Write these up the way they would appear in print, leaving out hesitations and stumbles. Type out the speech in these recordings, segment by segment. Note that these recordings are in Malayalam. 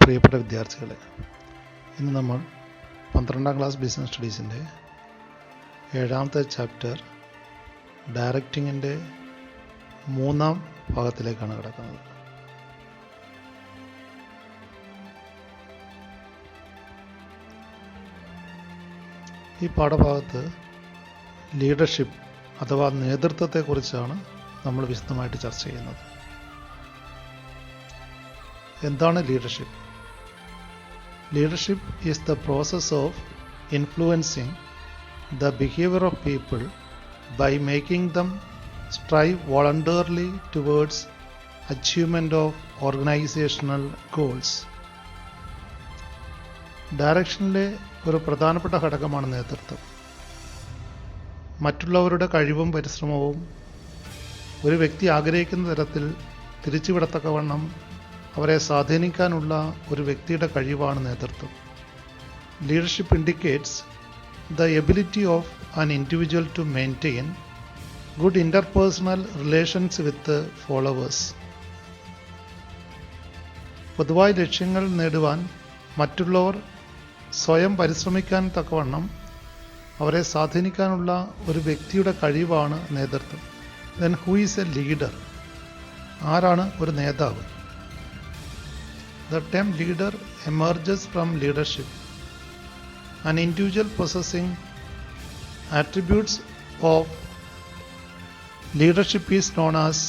പ്രിയപ്പെട്ട വിദ്യാർത്ഥികളെ, ഇന്ന് നമ്മൾ 12ാം ക്ലാസ് ബിസിനസ് സ്റ്റഡീസിൻ്റെ 7ാമത്തെ ചാപ്റ്റർ ഡയറക്റ്റിങ്ങിൻ്റെ 3ാം ഭാഗത്തിലേക്കാണ് കിടക്കുന്നത്. ഈ പാഠഭാഗത്ത് ലീഡർഷിപ്പ് അഥവാ നേതൃത്വത്തെക്കുറിച്ചാണ് നമ്മൾ വിശദമായിട്ട് ചർച്ച ചെയ്യുന്നത്. എന്താണ് leadership? Leadership is the process of influencing the behaviour of people by making them strive voluntarily towards achievement of organisational goals. ഡയറക്ഷനിലെ ഒരു പ്രധാനപ്പെട്ട ഘടകമാണ് നേതൃത്വം. മറ്റുള്ളവരുടെ കഴിവും പരിശ്രമവും ഒരു വ്യക്തി ആഗ്രഹിക്കുന്ന തരത്തിൽ തിരിച്ചുവിടത്തക്കവണ്ണം അവരെ സ്വാധീനിക്കാനുള്ള ഒരു വ്യക്തിയുടെ കഴിവാണ് നേതൃത്വം. Leadership indicates the ability of an individual to maintain good interpersonal relations with followers. പൊതുവായ ലക്ഷ്യങ്ങൾ നേടുവാൻ മറ്റുള്ളവർ സ്വയം പരിശ്രമിക്കാൻ തക്കവണ്ണം അവരെ സ്വാധീനിക്കാനുള്ള ഒരു വ്യക്തിയുടെ കഴിവാണ് നേതൃത്വം. Then who is A leader? ആരാണ് ഒരു നേതാവ്? The term leader emerges from leadership. An individual possessing attributes of leadership is known as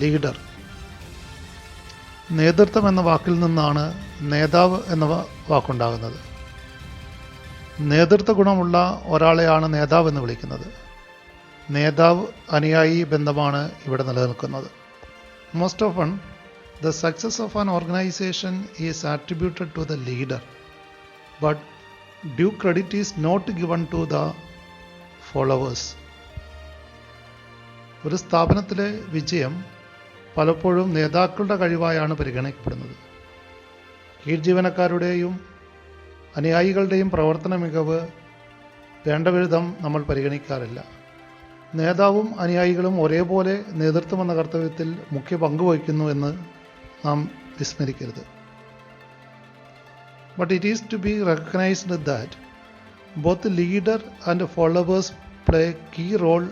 leader. നേതൃത്വം എന്ന വാക്കിൽ നിന്നാണ് നേതാവ് എന്ന വാക്കുണ്ടാകുന്നത്. നേതൃത്വ ഗുണമുള്ള ഒരാളെയാണ് നേതാവ് എന്ന് വിളിക്കുന്നത്. നേതാവ് അനുയായി ബന്ധമാണ് ഇവിടെ നിലനിൽക്കുന്നത്. Most often the success of an organization is attributed to the leader, but due credit is not given to the followers. ഒരു സ്ഥാപനത്തിലെ വിജയം പലപ്പോഴും നേതാക്കളുടെ കഴിവായാണ് പരിഗണിക്കപ്പെടുന്നത്. കീഴ്ജീവനക്കാരുടെയും അനുയായികളുടെയും പ്രവർത്തന മികവ് വേണ്ടവിധം നമ്മൾ പരിഗണിക്കാറില്ല. നേതാവും അനുയായികളും ഒരേപോലെ നേതൃത്വം എന്ന കർത്തവ്യത്തിൽ മുഖ്യ പങ്കുവഹിക്കുന്നു എന്ന് നാം വിസ്മരിക്കരുത്. But it is to be recognized that both the leader and followers play a key role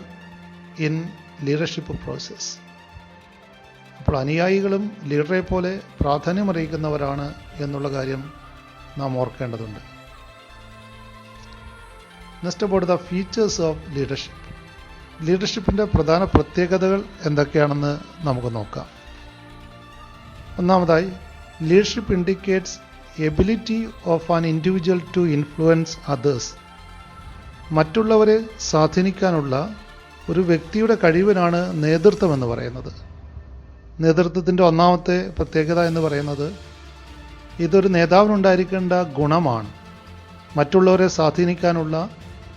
in leadership process. അപ്പോൾ അനുയായികളും ലീഡറെ പോലെ പ്രാധാന്യമറിയിക്കുന്നവരാണ് എന്നുള്ള കാര്യം നാം ഓർക്കേണ്ടതുണ്ട്. Next about the features of leadership. ലീഡർഷിപ്പിൻ്റെ പ്രധാന പ്രത്യേകതകൾ എന്തൊക്കെയാണെന്ന് നമുക്ക് നോക്കാം. ഒന്നാമതായി, leadership indicates ability of an individual to influence others. മറ്റുള്ളവരെ സ്വാധീനിക്കാനുള്ള ഒരു വ്യക്തിയുടെ കഴിവിനാണ് നേതൃത്വം എന്ന് പറയുന്നത്. നേതൃത്വത്തിൻ്റെ ഒന്നാമത്തെ പ്രത്യേകത എന്ന് പറയുന്നത് ഇതൊരു നേതാവിനുണ്ടായിരിക്കേണ്ട ഗുണമാണ്. മറ്റുള്ളവരെ സ്വാധീനിക്കാനുള്ള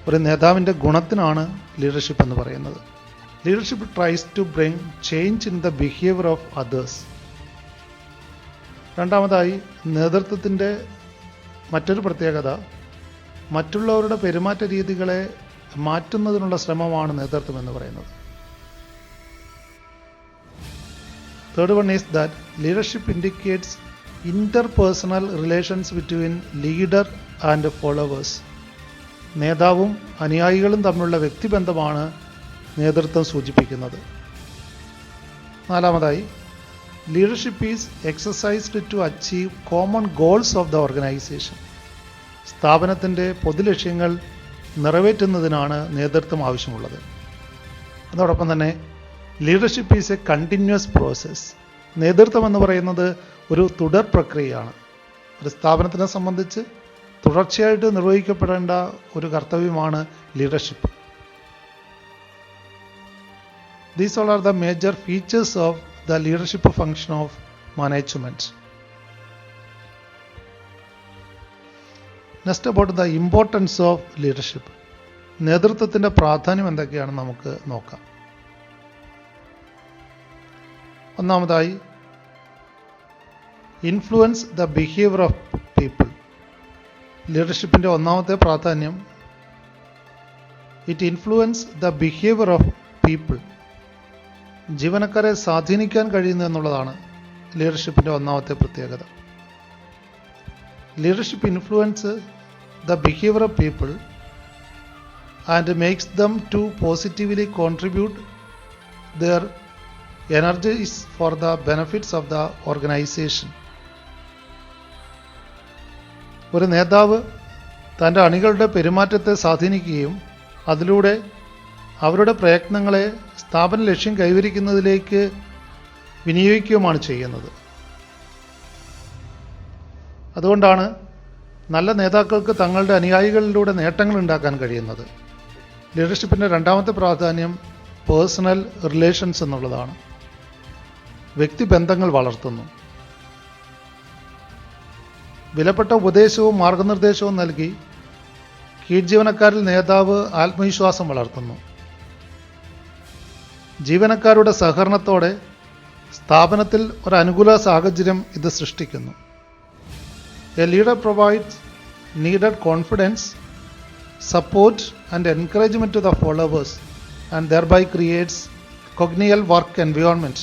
ഒരു നേതാവിൻ്റെ ഗുണത്തിനാണ് ലീഡർഷിപ്പ് എന്ന് പറയുന്നത്. Leadership tries to bring change in the behaviour of others. രണ്ടാമതായി, നേതൃത്വത്തിൻ്റെ മറ്റൊരു പ്രത്യേകത മറ്റുള്ളവരുടെ പെരുമാറ്റ രീതികളെ മാറ്റുന്നതിനുള്ള ശ്രമമാണ് നേതൃത്വം എന്ന് പറയുന്നത്. Third one is that leadership indicates interpersonal relations between leader and followers. നേതാവും അനുയായികളും തമ്മിലുള്ള വ്യക്തിബന്ധമാണ് നേതൃത്വം സൂചിപ്പിക്കുന്നത്. നാലാമതായി, leadership is exercised to achieve common goals of the organisation. സ്ഥാപനത്തിൻ്റെ പൊതുലക്ഷ്യങ്ങൾ നിറവേറ്റുന്നതിനാണ് നേതൃത്വം ആവശ്യമുള്ളത്. അതോടൊപ്പം തന്നെ leadership is a continuous process. നേതൃത്വം എന്ന് പറയുന്നത് ഒരു തുടർ പ്രക്രിയയാണ്. ഒരു സ്ഥാപനത്തിനെ സംബന്ധിച്ച് തുടർച്ചയായിട്ട് നിർവഹിക്കപ്പെടേണ്ട ഒരു കർത്തവ്യമാണ് leadership. These all are the major features of the leadership function of management. Next about the importance of leadership. നേതൃത്വത്തിൻ്റെ പ്രാധാന്യം എന്തൊക്കെയാണെന്ന് നമുക്ക് നോക്കാം. ഒന്നാമതായി, influence the behaviour of people. ലീഡർഷിപ്പിൻ്റെ ഒന്നാമത്തെ പ്രാധാന്യം it influence the behaviour of people. ജീവനക്കാരെ സ്വാധീനിക്കാൻ കഴിയുന്നു എന്നുള്ളതാണ് ലീഡർഷിപ്പിൻ്റെ ഒന്നാമത്തെ പ്രത്യേകത. Leadership influences the behavior of people and makes them to positively contribute their energies for the benefits of the organization. ഒരു നേതാവ് തൻ്റെ അണികളുടെ പെരുമാറ്റത്തെ സ്വാധീനിക്കുകയും അതിലൂടെ അവരുടെ പ്രയത്നങ്ങളെ സ്ഥാപന ലക്ഷ്യം കൈവരിക്കുന്നതിലേക്ക് വിനിയോഗിക്കുകയുമാണ് ചെയ്യുന്നത്. അതുകൊണ്ടാണ് നല്ല നേതാക്കൾക്ക് തങ്ങളുടെ അനുയായികളിലൂടെ നേട്ടങ്ങൾ ഉണ്ടാക്കാൻ കഴിയുന്നത്. ലീഡർഷിപ്പിൻ്റെ രണ്ടാമത്തെ പ്രാധാന്യം പേഴ്സണൽ റിലേഷൻസ് എന്നുള്ളതാണ്. വ്യക്തിബന്ധങ്ങൾ വളർത്തുന്നു. വിലപ്പെട്ട ഉപദേശവും മാർഗനിർദ്ദേശവും നൽകി കീഴ്ജീവനക്കാരിൽ നേതാവ് ആത്മവിശ്വാസം വളർത്തുന്നു. ജീവനക്കാരുടെ സഹകരണത്തോടെ സ്ഥാപനത്തിൽ ഒരു അനുകൂല സാഹചര്യം ഇത് സൃഷ്ടിക്കുന്നു. A leader provides needed confidence, support and encouragement to the followers and thereby creates congenial work environment.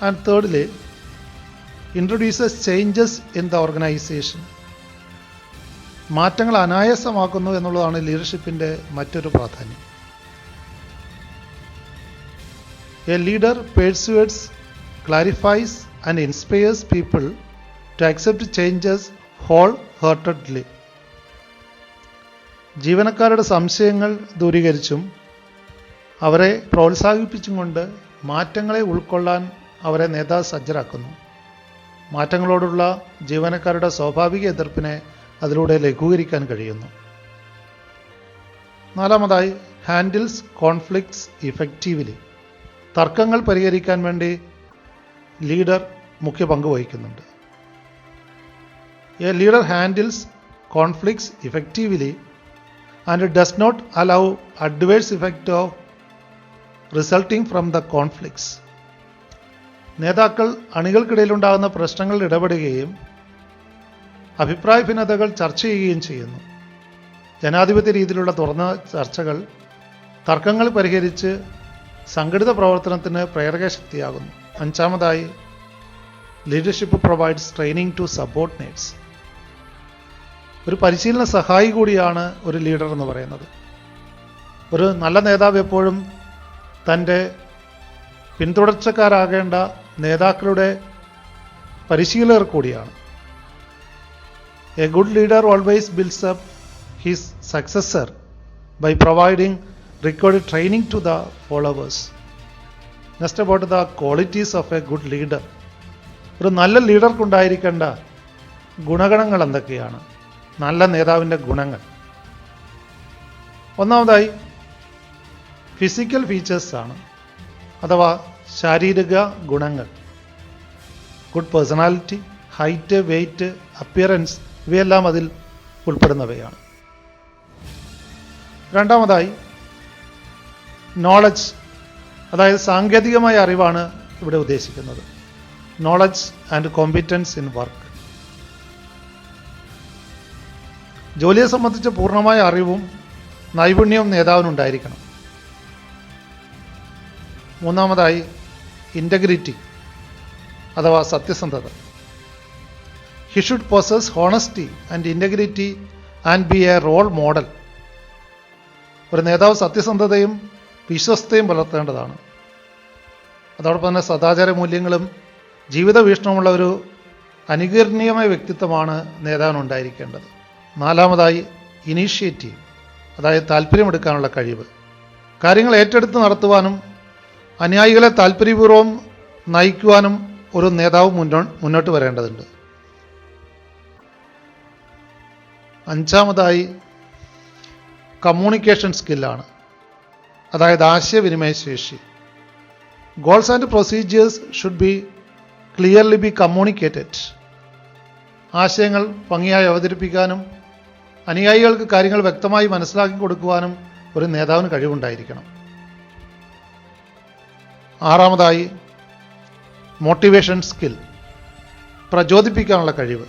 And thirdly, introduces changes in the organization. മാറ്റങ്ങൾ അനായാസമാക്കുന്നു എന്നുള്ളതാണ് ലീഡർഷിപ്പിൻ്റെ മറ്റൊരു പ്രാധാന്യം. A leader persuades, clarifies and inspires people to accept changes wholeheartedly. ജീവനക്കാരുടെ സംശയങ്ങൾ ദൂരീകരിച്ചും അവരെ പ്രോത്സാഹിപ്പിച്ചും കൊണ്ട് മാറ്റങ്ങളെ ഉൾക്കൊള്ളാൻ അവരെ നേതാവ് സജ്ജരാക്കുന്നു. മാറ്റങ്ങളോടുള്ള ജീവനക്കാരുടെ സ്വാഭാവിക എതിർപ്പിനെ അതിലൂടെ ലഘൂകരിക്കാൻ കഴിയുന്നു. നാലാമതായി, ഹാൻഡിൽസ് കോൺഫ്ലിക്ട്സ് ഇഫക്റ്റീവ്ലി. തർക്കങ്ങൾ പരിഹരിക്കാൻ വേണ്ടി ലീഡർ മുഖ്യ പങ്ക് വഹിക്കുന്നുണ്ട്. A leader handles conflicts effectively and does not allow adverse effect of resulting from the conflicts. നേതാക്കൾ അണികൾക്കിടയിലുണ്ടാകുന്ന പ്രശ്നങ്ങളിൽ ഇടപെടുകയും അഭിപ്രായ ഭിന്നതകൾ ചർച്ച ചെയ്യുകയും ചെയ്യുന്നു. ജനാധിപത്യ രീതിയിലുള്ള തുറന്ന ചർച്ചകൾ തർക്കങ്ങൾ പരിഹരിച്ച് സംഘടിത പ്രവർത്തനത്തിന് പ്രേരക ശക്തിയാകുന്നു. അഞ്ചാമതായി, leadership provides training to subordinates. ഒരു പരിശീലന സഹായി കൂടിയാണ് ഒരു ലീഡർ എന്ന് പറയുന്നത്. ഒരു നല്ല നേതാവ് എപ്പോഴും തൻ്റെ പിന്തുടർച്ചക്കാരാകേണ്ട നേതാക്കളുടെ പരിശീലകർ കൂടിയാണ്. A good leader always builds up his successor by providing required training to the followers. Next about the qualities of a good leader. ഒരു നല്ല ലീഡർക്കുണ്ടായിരിക്കേണ്ട ഗുണഗണങ്ങൾ എന്തൊക്കെയാണ്? നല്ല നേതാവിൻ്റെ ഗുണങ്ങൾ. ഒന്നാമതായി ഫിസിക്കൽ ഫീച്ചേഴ്സ് ആണ്, അഥവാ ശാരീരിക ഗുണങ്ങൾ. Good personality, height, weight, appearance ഇവയെല്ലാം അതിൽ ഉൾപ്പെടുന്നവയാണ്. രണ്ടാമതായി നോളജ്, അതായത് സാങ്കേതികമായ അറിവാണ് ഇവിടെ ഉദ്ദേശിക്കുന്നത്. Knowledge and competence in work. ജോലിയെ സംബന്ധിച്ച് പൂർണ്ണമായ അറിവും നൈപുണ്യവും നേതാവിനുണ്ടായിരിക്കണം. മൂന്നാമതായി ഇൻറ്റഗ്രിറ്റി അഥവാ സത്യസന്ധത. He should possess honesty and integrity and be a role model. ഒരു നേതാവ് സത്യസന്ധതയും വിശ്വസ്തയും പുലർത്തേണ്ടതാണ്. അതോടൊപ്പം തന്നെ സദാചാര മൂല്യങ്ങളും ജീവിത വീക്ഷണമുള്ള ഒരു അനുകരണീയമായ വ്യക്തിത്വമാണ് നേതാവിനുണ്ടായിരിക്കേണ്ടത്. നാലാമതായി ഇനീഷ്യേറ്റീവ്, അതായത് താല്പര്യമെടുക്കാനുള്ള കഴിവ്. കാര്യങ്ങൾ ഏറ്റെടുത്ത് നടത്തുവാനും അനുയായികളെ താല്പര്യപൂർവ്വം നയിക്കുവാനും ഒരു നേതാവ് മുന്നോട്ട് വരേണ്ടതുണ്ട്. അഞ്ചാമതായി കമ്മ്യൂണിക്കേഷൻ സ്കില്ലാണ്, അതായത് ആശയവിനിമയ ശേഷി. Goals and procedures should be clearly B communicated. ആശയങ്ങൾ ഭംഗിയായി അവതരിപ്പിക്കാനും അനുയായികൾക്ക് കാര്യങ്ങൾ വ്യക്തമായി മനസ്സിലാക്കി കൊടുക്കുവാനും ഒരു നേതാവിന് കഴിവുണ്ടായിരിക്കണം. ആറാമതായി മോട്ടിവേഷൻ സ്കിൽ, പ്രചോദിപ്പിക്കാനുള്ള കഴിവ്.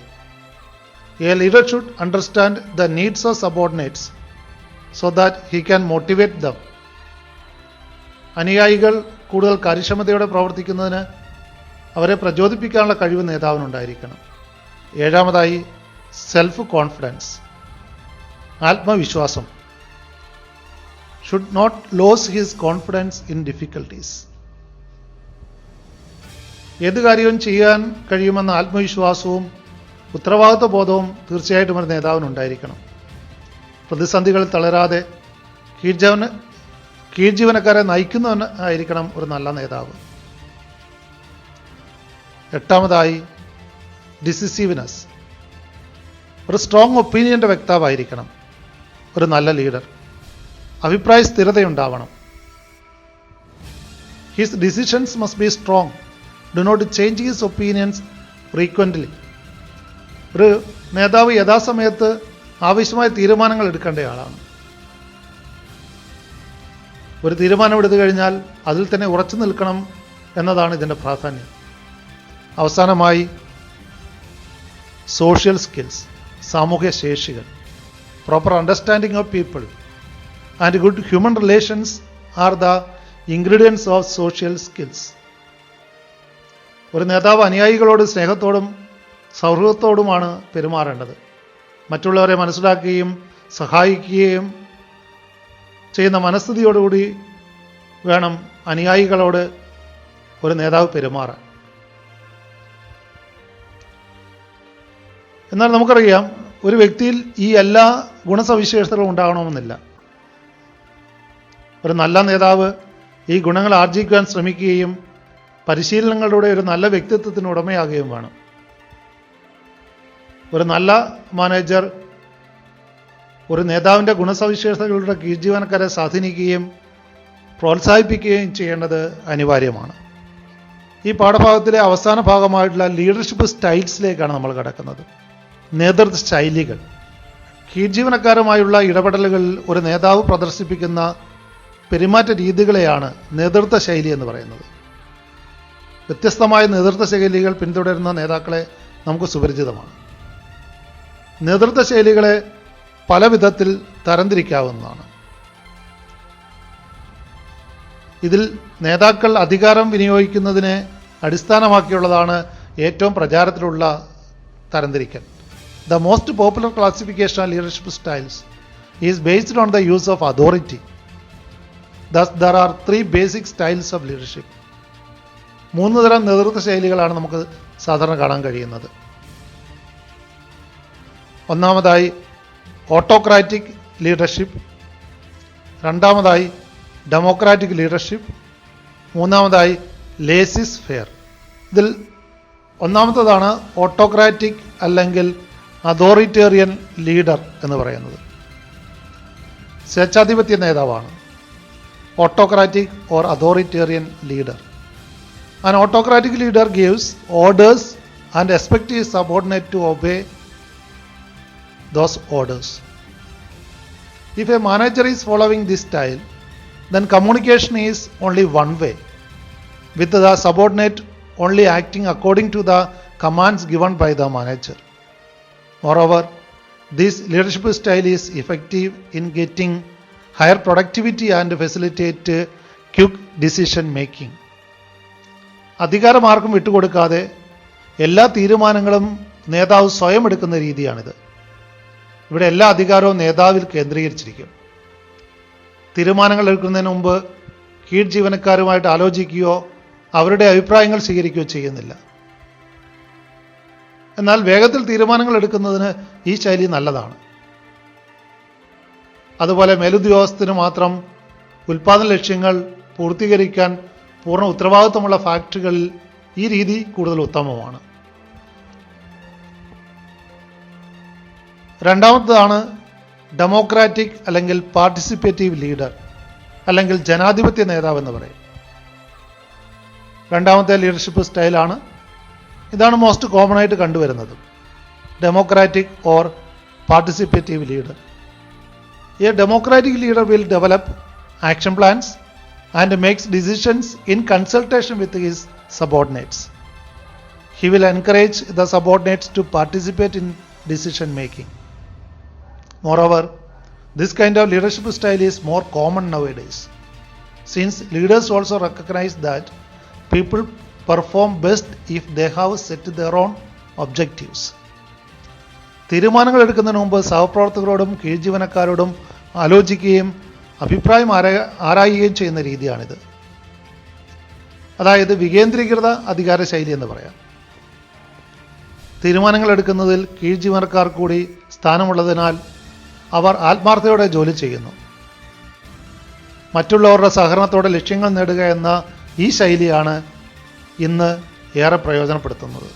A leader should understand the needs of subordinates so that he can motivate them. അനുയായികൾ കൂടുതൽ കാര്യക്ഷമതയോടെ പ്രവർത്തിക്കുന്നതിന് അവരെ പ്രചോദിപ്പിക്കാനുള്ള കഴിവ് നേതാവിനുണ്ടായിരിക്കണം. ഏഴാമതായി സെൽഫ് കോൺഫിഡൻസ്, ആത്മവിശ്വാസം. Should not lose his confidence in difficulties. ഏത് കാര്യവും ചെയ്യാൻ കഴിയുമെന്ന ആത്മവിശ്വാസവും ഉത്തരവാദിത്വ ബോധവും തീർച്ചയായിട്ടും ഒരു നേതാവിനുണ്ടായിരിക്കണം. പ്രതിസന്ധികൾ തളരാതെ കീഴ്ജീവനക്കാരെ നയിക്കുന്നവനായിരിക്കണം ഒരു നല്ല നേതാവ്. 8ാമതായി ഡിസിസീവ്നെസ്. ഒരു സ്ട്രോങ് ഒപ്പീനിയൻ്റെ വക്താവായിരിക്കണം ഒരു നല്ല ലീഡർ. അഭിപ്രായ സ്ഥിരതയുണ്ടാവണം. His decisions must be strong. Do not change his opinions frequently. ഒരു നേതാവ് യഥാസമയത്ത് ആവശ്യമായ തീരുമാനങ്ങൾ എടുക്കേണ്ട ആളാണ്. ഒരു തീരുമാനമെടുത്തു കഴിഞ്ഞാൽ അതിൽ തന്നെ ഉറച്ചു നിൽക്കണം എന്നതാണ് ഇതിൻ്റെ പ്രാധാന്യം. അവസാനമായി സോഷ്യൽ സ്കിൽസ്, സാമൂഹ്യ ശേഷികൾ. Proper understanding of people and good human relations are the ingredients of social skills. ഒരു നേതാവ് അനുയായികളോട് സ്നേഹത്തോടും സൗഹൃദത്തോടുമാണ് പെരുമാറേണ്ടത്. മറ്റുള്ളവരെ മനസ്സിലാക്കുകയും സഹായിക്കുകയും ചെയ്യുന്ന മനസ്ഥിതിയോടുകൂടി വേണം അനുയായികളോട് ഒരു നേതാവ് പെരുമാറാൻ. എന്നാൽ നമുക്കറിയാം, ഒരു വ്യക്തിയിൽ ഈ എല്ലാ ഗുണസവിശേഷതകളും ഉണ്ടാകണമെന്നില്ല. ഒരു നല്ല നേതാവ് ഈ ഗുണങ്ങൾ ആർജിക്കുവാൻ ശ്രമിക്കുകയും പരിശീലനങ്ങളുടെ ഒരു നല്ല വ്യക്തിത്വത്തിന് ഉടമയാകുകയും വേണം. ഒരു നല്ല മാനേജർ ഒരു നേതാവിൻ്റെ ഗുണസവിശേഷതകളുടെ കീഴ്ജീവനക്കാരെ സ്വാധീനിക്കുകയും പ്രോത്സാഹിപ്പിക്കുകയും ചെയ്യേണ്ടത് അനിവാര്യമാണ്. ഈ പാഠഭാഗത്തിലെ അവസാന ഭാഗമായിട്ടുള്ള ലീഡർഷിപ്പ് സ്റ്റൈൽസിലേക്കാണ് നമ്മൾ കടക്കുന്നത്. നേതൃത്വ ശൈലികൾ. കീഴ്ജീവനക്കാരുമായുള്ള ഇടപെടലുകളിൽ ഒരു നേതാവ് പ്രദർശിപ്പിക്കുന്ന പെരുമാറ്റ രീതികളെയാണ് നേതൃത്വ ശൈലി എന്ന് പറയുന്നത്. വ്യത്യസ്തമായ നേതൃത്വ ശൈലികൾ പിന്തുടരുന്ന നേതാക്കളെ നമുക്ക് സുപരിചിതമാണ്. നേതൃത്വ ശൈലികളെ പല വിധത്തിൽ തരംതിരിക്കാവുന്നതാണ്. ഇതിൽ നേതാക്കൾ അധികാരം വിനിയോഗിക്കുന്നതിനെ അടിസ്ഥാനമാക്കിയുള്ളതാണ് ഏറ്റവും പ്രചാരത്തിലുള്ള തരംതിരിക്കൽ. The most popular classification of leadership styles is based on the use of authority. Thus, there are 3 basic styles of leadership. 3 തരം നേതൃത്വ ശൈലികളാണ് നമുക്ക് സാധാരണ കാണാൻ കഴിയുന്നത്. ഒന്നാമതായി ഓട്ടോക്രാറ്റിക് ലീഡർഷിപ്പ്, രണ്ടാമതായി ഡെമോക്രാറ്റിക് ലീഡർഷിപ്പ്, മൂന്നാമതായി ലേസിസ് ഫെയർ. ഇതിൽ ഒന്നാമത്തേതാണ് ഓട്ടോക്രാറ്റിക് അല്ലെങ്കിൽ അതോറിറ്റേറിയൻ ലീഡർ എന്ന് പറയുന്നത്. സ്വേച്ഛാധിപത്യ നേതാവാണ് autocratic or authoritarian leader. An autocratic leader gives orders and expects his subordinate to obey those orders. If a manager is following this style, then communication is only one way, with the subordinate only acting according to the commands given by the manager. Moreover, this leadership style is effective in getting higher productivity and facilitate quick decision making. അധികാരമാർക്കും വിട്ടുകൊടുക്കാതെ എല്ലാ തീരുമാനങ്ങളും നേതാവ് സ്വയം എടുക്കുന്ന രീതിയാണിത്. ഇവിടെ എല്ലാ അധികാരവും നേതാവിൽ കേന്ദ്രീകരിച്ചിരിക്കും. തീരുമാനങ്ങൾ എടുക്കുന്നതിന് മുമ്പ് കീഴ് ജീവനക്കാരുമായിട്ട് ആലോചിക്കുകയോ അവരുടെ അഭിപ്രായങ്ങൾ സ്വീകരിക്കുകയോ ചെയ്യുന്നില്ല. എന്നാൽ വേഗത്തിൽ തീരുമാനങ്ങൾ എടുക്കുന്നതിന് ഈ ശൈലി നല്ലതാണ്. അതുപോലെ മേലുദ്യോഗസ്ഥന് മാത്രം ഉൽപ്പാദന ലക്ഷ്യങ്ങൾ പൂർത്തീകരിക്കാൻ പൂർണ്ണ ഉത്തരവാദിത്വമുള്ള ഫാക്ടറികളിൽ ഈ രീതി കൂടുതൽ ഉത്തമമാണ്. രണ്ടാമത്തേതാണ് ഡെമോക്രാറ്റിക് അല്ലെങ്കിൽ പാർട്ടിസിപ്പേറ്റീവ് ലീഡർ അല്ലെങ്കിൽ ജനാധിപത്യ നേതാവ് എന്ന് പറയും. രണ്ടാമത്തെ ലീഡർഷിപ്പ് സ്റ്റൈലാണ്. ഇതാണ് മോസ്റ്റ് കോമൺ ആയിട്ട് കണ്ടുവരുന്നത്, democratic or participative leader. A democratic leader will develop action plans and makes decisions in consultation with his subordinates. He will encourage the subordinates to participate in decision making. Moreover, this kind of leadership style is more common nowadays, since leaders also recognize that people perform best if they have set their own objectives. തീരുമാനങ്ങൾ എടുക്കുന്നതിന് മുമ്പ് സഹപ്രവർത്തകരോടും കീഴ്ജീവനക്കാരോടും ആലോചിക്കുകയും അഭിപ്രായം ആരായുകയും ചെയ്യുന്ന രീതിയാണിത്. അതായത് വികേന്ദ്രീകൃത അധികാര ശൈലി എന്ന് പറയാം. തീരുമാനങ്ങൾ എടുക്കുന്നതിൽ കീഴ്ജീവനക്കാർ കൂടി സ്ഥാനമുള്ളതിനാൽ അവർ ആത്മാർത്ഥതയോടെ ജോലി ചെയ്യുന്നു. മറ്റുള്ളവരുടെ സഹകരണത്തോടെ ലക്ഷ്യങ്ങൾ നേടുക എന്ന ഈ ശൈലിയാണ് ഇന്ന് ഏറെ പ്രയോജനപ്പെടുത്തുന്നത്.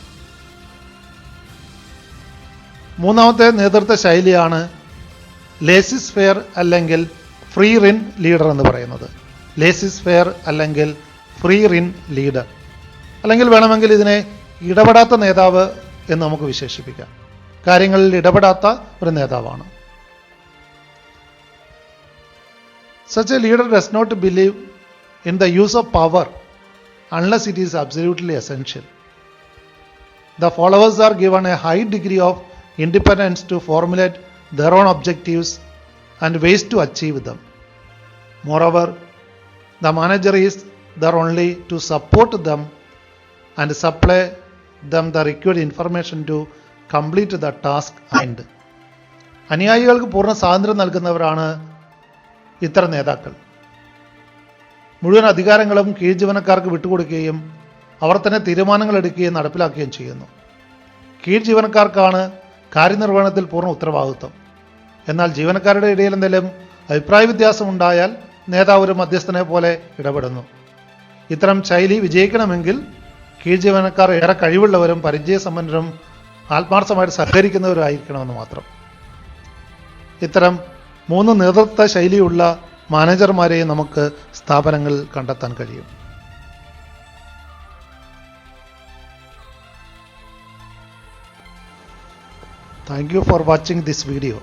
മൂന്നാമത്തെ നേതൃത്വ ശൈലിയാണ് ലേസിസ് ഫെയർ അല്ലെങ്കിൽ ഫ്രീ റിൻ ലീഡർ എന്ന് പറയുന്നത്. ലേസിസ് ഫെയർ അല്ലെങ്കിൽ ഫ്രീ റിൻ ലീഡർ, അല്ലെങ്കിൽ വേണമെങ്കിൽ ഇതിനെ ഇടപെടാത്ത നേതാവ് എന്ന് നമുക്ക് വിശേഷിപ്പിക്കാം. കാര്യങ്ങളിൽ ഇടപെടാത്ത ഒരു നേതാവാണ്. Such a leader does not believe in the use of power unless it is absolutely essential. The followers are given a high degree of independence to formulate their own objectives and ways to achieve them. Moreover, the manager is there only to support them and supply them the required information to complete the task and അനുയായികൾക്ക് പൂർണ്ണ സ്വാതന്ത്ര്യം നൽകുന്നവരാണ് ഇത്തരം നേതാക്കൾ. മുഴുവൻ അധികാരങ്ങളും കീഴ്ജീവനക്കാർക്ക് വിട്ടുകൊടുക്കുകയും അവർ തന്നെ തീരുമാനങ്ങൾ എടുക്കുകയും നടപ്പിലാക്കുകയും ചെയ്യുന്നു. കീഴ്ജീവനക്കാർക്കാണ് കാര്യനിർവഹണത്തിൽ പൂർണ്ണ ഉത്തരവാദിത്വം. എന്നാൽ ജീവനക്കാരുടെ ഇടയിൽ എന്തെങ്കിലും അഭിപ്രായ വ്യത്യാസം ഉണ്ടായാൽ നേതാവ് ഒരു മധ്യസ്ഥനെ പോലെ ഇടപെടുന്നു. ഇത്തരം ശൈലി വിജയിക്കണമെങ്കിൽ കീഴ്ജീവനക്കാർ ഏറെ കഴിവുള്ളവരും പരിചയസമ്പന്നരും ആത്മാർത്ഥമായിട്ട് സഹകരിക്കുന്നവരായിരിക്കണമെന്ന് മാത്രം. ഇത്തരം 3 നേതൃത്വ ശൈലിയുള്ള മാനേജർമാരെയും നമുക്ക് സ്ഥാപനങ്ങളിൽ കണ്ടെത്താൻ കഴിയും. Thank you for watching this video.